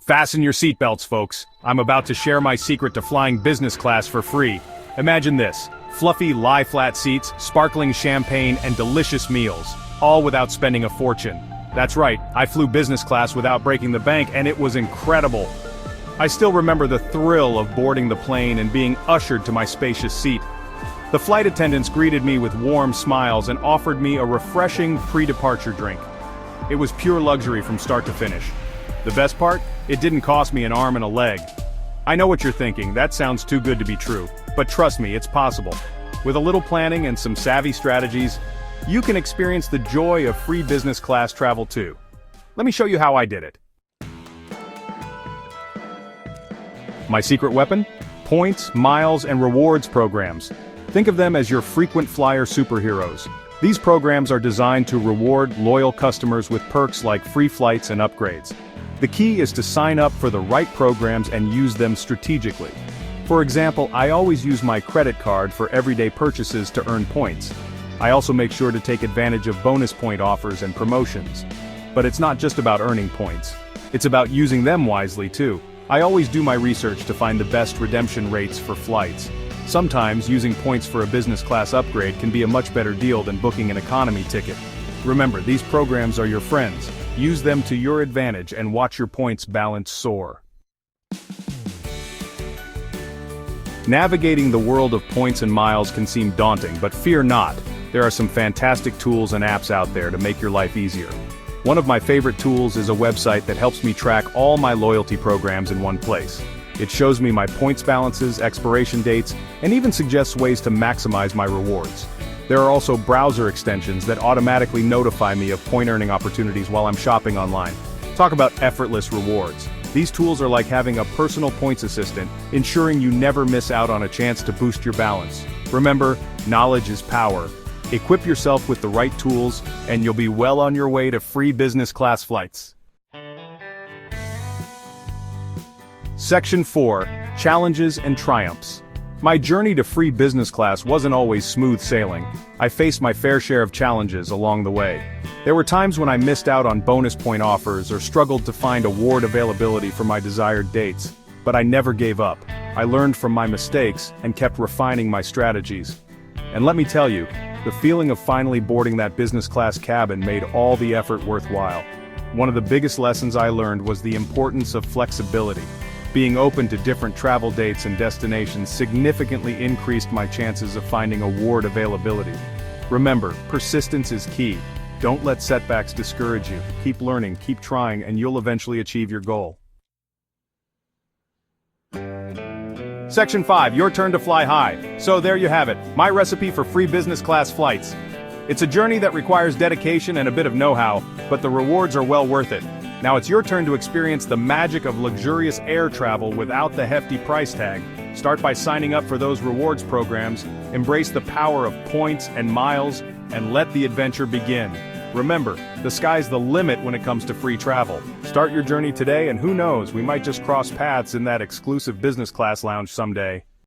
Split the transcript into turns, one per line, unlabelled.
Fasten your seatbelts, folks. I'm about to share my secret to flying business class for free. Imagine this: fluffy lie-flat seats, sparkling champagne, and delicious meals, all without spending a fortune. That's right, I flew business class without breaking the bank, and it was incredible. I still remember the thrill of boarding the plane and being ushered to my spacious seat. The flight attendants greeted me with warm smiles and offered me a refreshing pre-departure drink. It was pure luxury from start to finish. The best part? It didn't cost me an arm and a leg. I know what you're thinking, that sounds too good to be true. But trust me, it's possible. With a little planning and some savvy strategies, you can experience the joy of free business class travel too. Let me show you how I did it. My secret weapon? Points, miles, and rewards programs. Think of them as your frequent flyer superheroes. These programs are designed to reward loyal customers with perks like free flights and upgrades. The key is to sign up for the right programs and use them strategically. For example, I always use my credit card for everyday purchases to earn points. I also make sure to take advantage of bonus point offers and promotions. But it's not just about earning points. It's about using them wisely too. I always do my research to find the best redemption rates for flights. Sometimes using points for a business class upgrade can be a much better deal than booking an economy ticket. Remember, these programs are your friends. Use them to your advantage and watch your points balance soar. Navigating the world of points and miles can seem daunting, but fear not. There are some fantastic tools and apps out there to make your life easier. One of my favorite tools is a website that helps me track all my loyalty programs in one place. It shows me my points balances, expiration dates, and even suggests ways to maximize my rewards. There are also browser extensions that automatically notify me of point-earning opportunities while I'm shopping online. Talk about effortless rewards. These tools are like having a personal points assistant, ensuring you never miss out on a chance to boost your balance. Remember, knowledge is power. Equip yourself with the right tools, and you'll be well on your way to free business class flights. Section 4. Challenges and Triumphs. My journey to free business class wasn't always smooth sailing. I faced my fair share of challenges along the way. There were times when I missed out on bonus point offers or struggled to find award availability for my desired dates. But I never gave up. I learned from my mistakes and kept refining my strategies. And let me tell you, the feeling of finally boarding that business class cabin made all the effort worthwhile. One of the biggest lessons I learned was the importance of flexibility. Being open to different travel dates and destinations significantly increased my chances of finding award availability. Remember, persistence is key. Don't let setbacks discourage you. Keep learning, keep trying, and you'll eventually achieve your goal. Section 5, your turn to fly high. So there you have it, my recipe for free business class flights. It's a journey that requires dedication and a bit of know-how, but the rewards are well worth it. Now it's your turn to experience the magic of luxurious air travel without the hefty price tag. Start by signing up for those rewards programs, embrace the power of points and miles, and let the adventure begin. Remember, the sky's the limit when it comes to free travel. Start your journey today, and who knows, we might just cross paths in that exclusive business class lounge someday.